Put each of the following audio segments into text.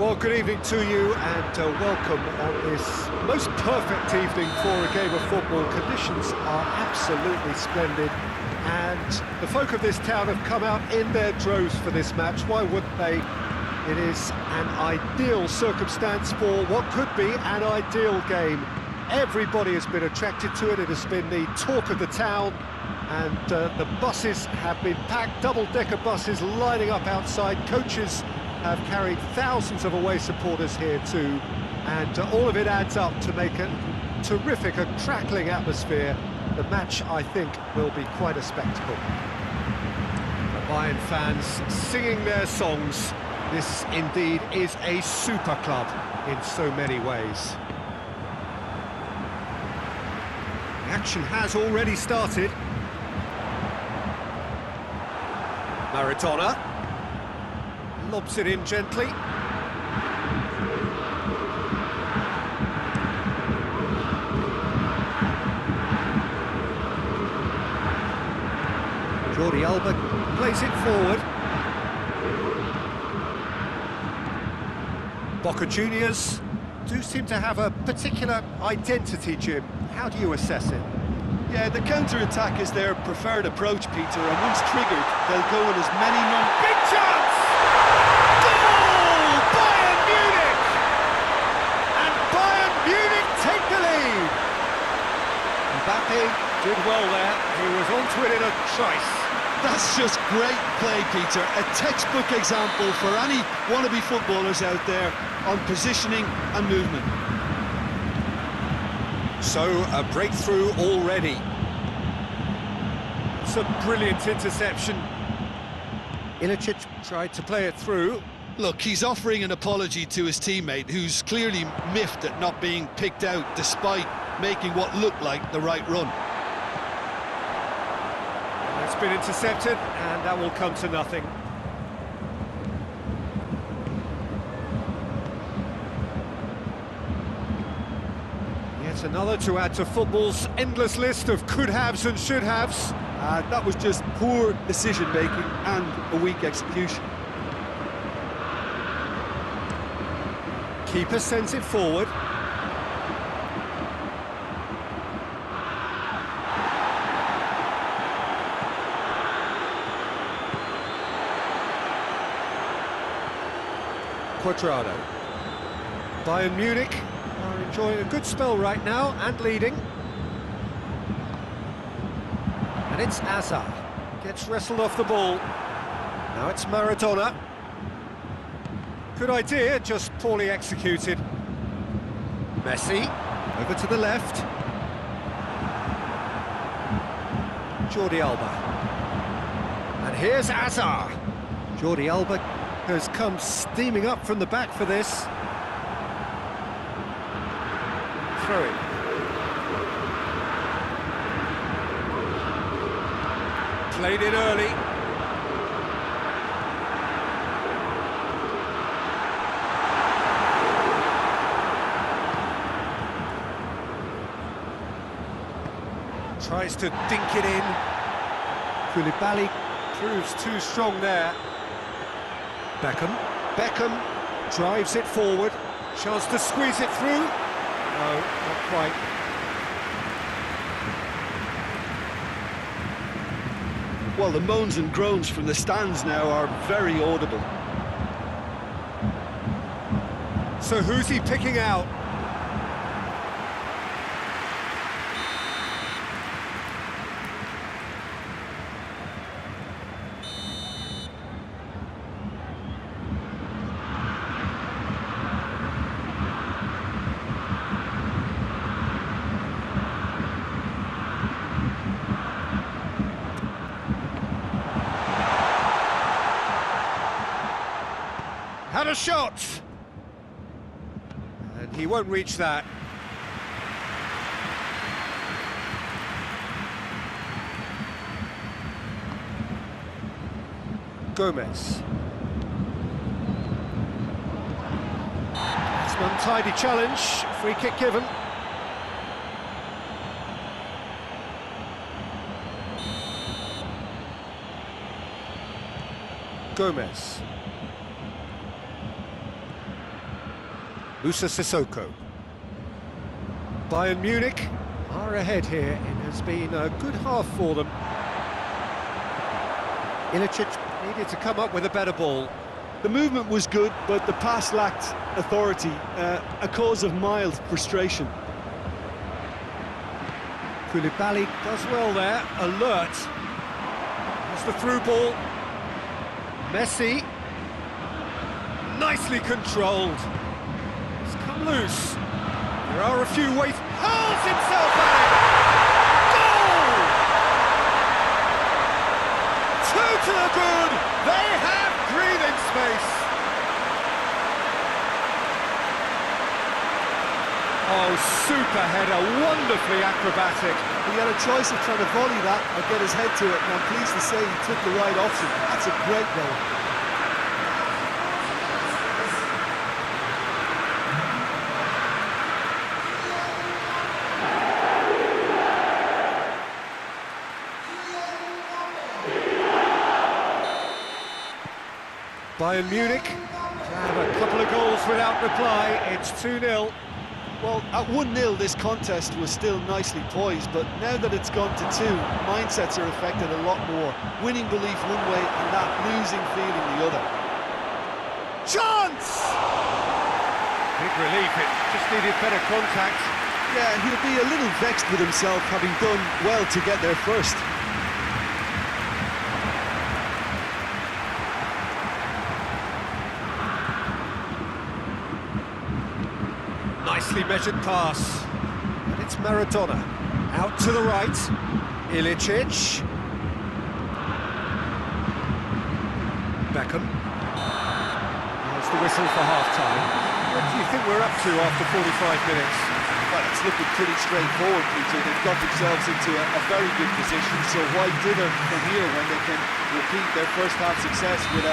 Well, good evening to you and welcome on this most perfect evening for a game of football. Conditions are absolutely splendid and the folk of this town have come out in their droves for this match. Why wouldn't they? It is an ideal circumstance for what could be an ideal game. Everybody has been attracted to it. It has been the talk of the town, and the buses have been packed, double-decker buses lining up outside. Coaches have carried thousands of away supporters here too, and all of it adds up to make a terrific, a crackling atmosphere. The match, I think, will be quite a spectacle. The Bayern fans singing their songs. This indeed is a super club in so many ways. The action has already started. Maradona lobs it in gently. Jordi Alba plays it forward. Boca Juniors do seem to have a particular identity, Jim. How do you assess it? Yeah, the counter-attack is their preferred approach, Peter, and once triggered, they'll go with as many Big chance! Goal! Bayern Munich! And Bayern Munich take the lead! Mbappe did well there. He was onto it in a trice. That's just great play, Peter. A textbook example for any wannabe footballers out there on positioning and movement. So, a breakthrough already. It's a brilliant interception. Ilicic tried to play it through. Look, he's offering an apology to his teammate, who's clearly miffed at not being picked out despite making what looked like the right run. It's been intercepted, and that will come to nothing. Yet another to add to football's endless list of could-haves and should-haves. That was just poor decision-making and a weak execution. Keeper sends it forward. Quadrado. Bayern Munich are enjoying a good spell right now and leading. And it's Hazard. Gets wrestled off the ball. Now it's Maradona. Good idea, just poorly executed. Messi, over to the left. Jordi Alba. And here's Hazard. Jordi Alba has come steaming up from the back for this. Throw it. Played it early. Tries to dink it in. Koulibaly proves too strong there. Beckham drives it forward. Chance to squeeze it through. No, not quite. Well, the moans and groans from the stands now are very audible. So who's he picking out? Had a shot! And he won't reach that. Gomez. It's an untidy challenge, free kick given. Gomez. Musa Sissoko. Bayern Munich are ahead here. It has been a good half for them. Ilicic needed to come up with a better ball. The movement was good, but the pass lacked authority, a cause of mild frustration. Koulibaly does well there, alert. That's the through ball. Messi. Nicely controlled. It's come loose. There are a few ways. Hurls himself at it! Goal! Two to the good! They have breathing space! Oh, super header, wonderfully acrobatic. He had a choice of trying to volley that or get his head to it, and I'm pleased to say he took the right option. That's a great goal. Bayern Munich have a couple of goals without reply. It's 2-0. Well, at 1-0 this contest was still nicely poised, but now that it's gone to 2, mindsets are affected a lot more. Winning belief one way and that losing feeling the other. Chance! Big relief, it just needed better contact. Yeah, he'll be a little vexed with himself having done well to get there first. Nicely measured pass. And it's Maradona. Out to the right. Ilicic. Beckham. There's the whistle for half-time. What do you think we're up to after 45 minutes? Well, it's looking pretty straightforward, Peter. They've got themselves into a very good position, so why dither from here when they can repeat their first-half success with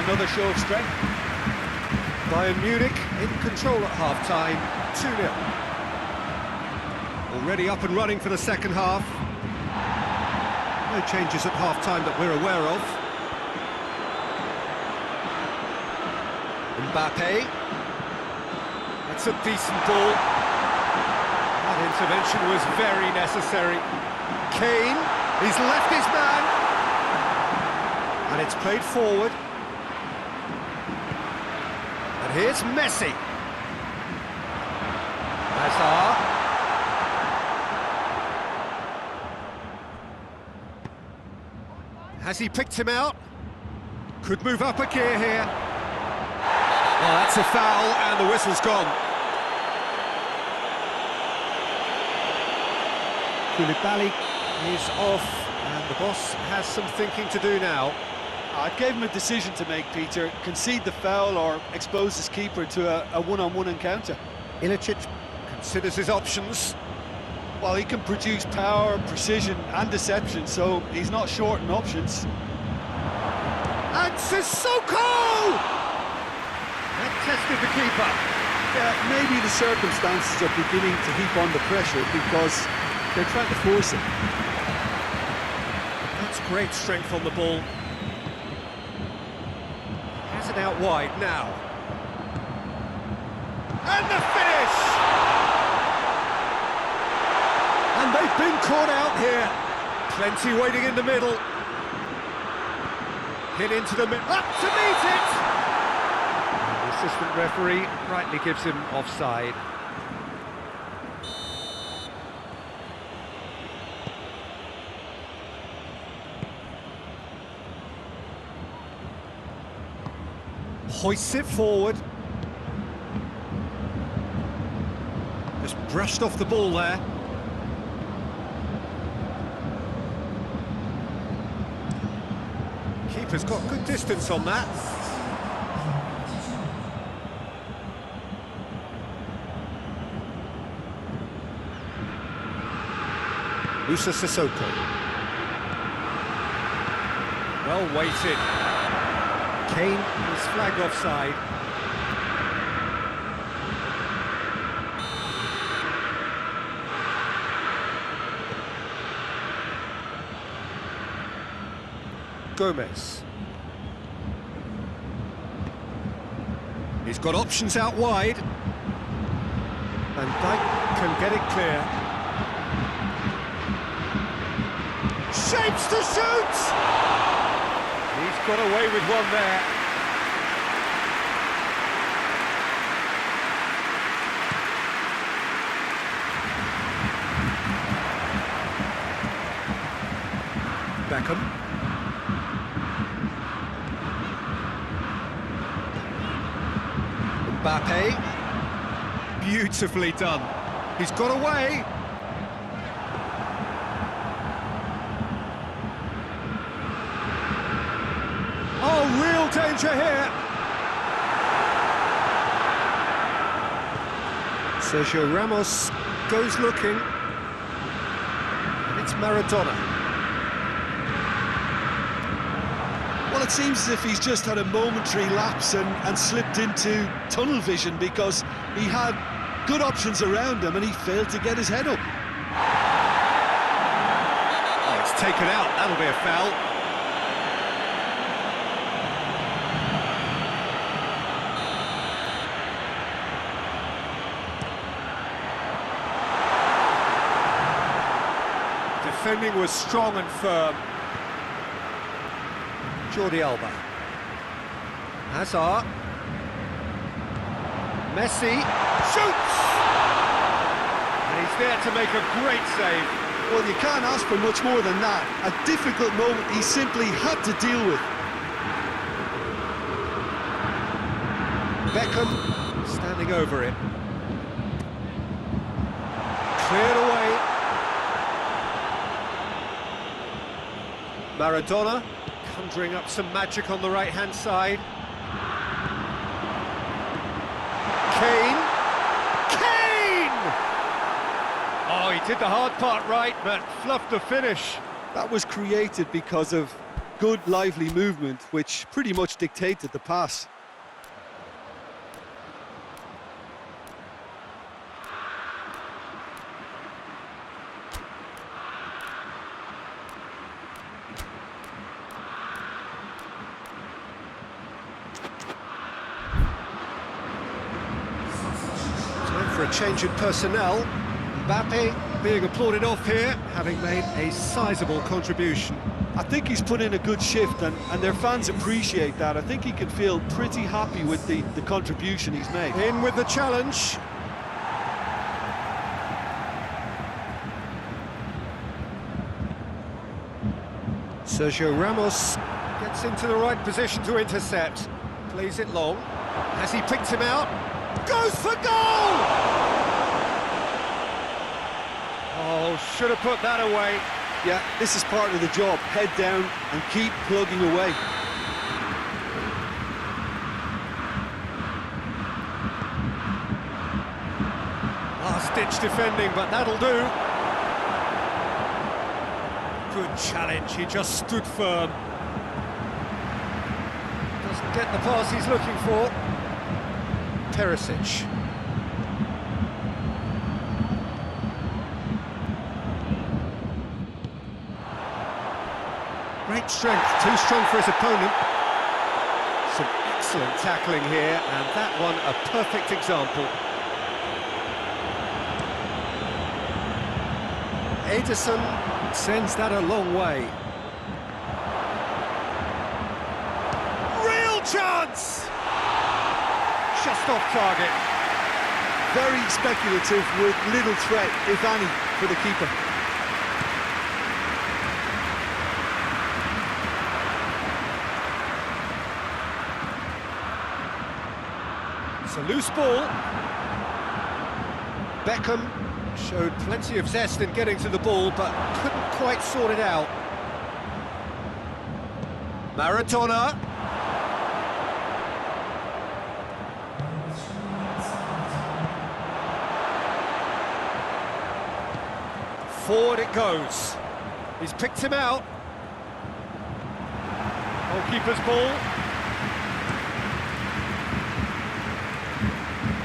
another show of strength? Bayern Munich in control at half-time, 2-0. Already up and running for the second half. No changes at half-time that we're aware of. Mbappe. That's a decent ball. That intervention was very necessary. Kane, he's left his man. And it's played forward. And here's Messi. Hazard. Has he picked him out? Could move up a gear here. Well, that's a foul, and the whistle's gone. Koulibaly is off, and the boss has some thinking to do now. I gave him a decision to make, Peter. Concede the foul or expose his keeper to a one-on-one encounter. Ilicic considers his options. Well, he can produce power, precision and deception, so he's not short in options. And Sissoko! That tested the keeper. Yeah, maybe the circumstances are beginning to heap on the pressure because they're trying to force it. That's great strength on the ball. Has it out wide now. And the finish! And they've been caught out here. Plenty waiting in the middle. Hit into the middle. Up to meet it! And the assistant referee rightly gives him offside. Hoists it forward. Just brushed off the ball there. Keeper's got good distance on that. Musa Sissoko. Well weighted. Kane is flagged offside. Gomez. He's got options out wide. Van Dijk can get it clear. Shapes to shoot! He's got away with one there. Beckham. Mbappe. Beautifully done. He's got away. Oh, real danger here. Sergio Ramos goes looking. And it's Maradona. Well, it seems as if he's just had a momentary lapse and slipped into tunnel vision, because he had good options around him and he failed to get his head up. Oh, it's taken out. That'll be a foul. Defending was strong and firm. Jordi Alba. Hazard. Messi shoots! And he's there to make a great save. Well, you can't ask for much more than that. A difficult moment he simply had to deal with. Beckham standing over it. Cleared away. Maradona conjuring up some magic on the right-hand side. Kane! Oh, he did the hard part right, but fluffed the finish. That was created because of good, lively movement, which pretty much dictated the pass. Time for a change in personnel. Mbappe being applauded off here, having made a sizable contribution. I think he's put in a good shift, and their fans appreciate that. I think he can feel pretty happy with the contribution he's made. In with the challenge. Sergio Ramos gets into the right position to intercept. Plays it long. Has he picked him out? Goes for goal! Oh, should have put that away. Yeah, this is part of the job. Head down and keep plugging away. Last-ditch defending, but that'll do. Good challenge, he just stood firm. Doesn't get the pass he's looking for. Perisic. Great strength, too strong for his opponent. Some excellent tackling here, and that one a perfect example. Ederson sends that a long way. Real chance! Just off target. Very speculative with little threat, if any, for the keeper. It's a loose ball. Beckham showed plenty of zest in getting to the ball, but couldn't quite sort it out. Maradona. Forward it goes. He's picked him out. Goalkeeper's ball.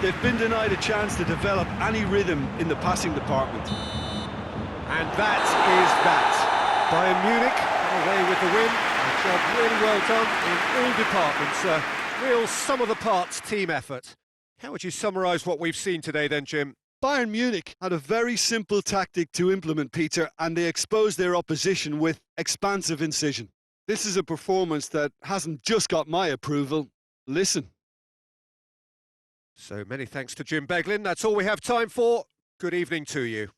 They've been denied a chance to develop any rhythm in the passing department. And that is that. Bayern Munich away with the win. A job really well done in all departments. A real sum-of-the-parts team effort. How would you summarise what we've seen today then, Jim? Bayern Munich had a very simple tactic to implement, Peter, and they exposed their opposition with expansive incision. This is a performance that hasn't just got my approval. Listen. So many thanks to Jim Beglin. That's all we have time for. Good evening to you.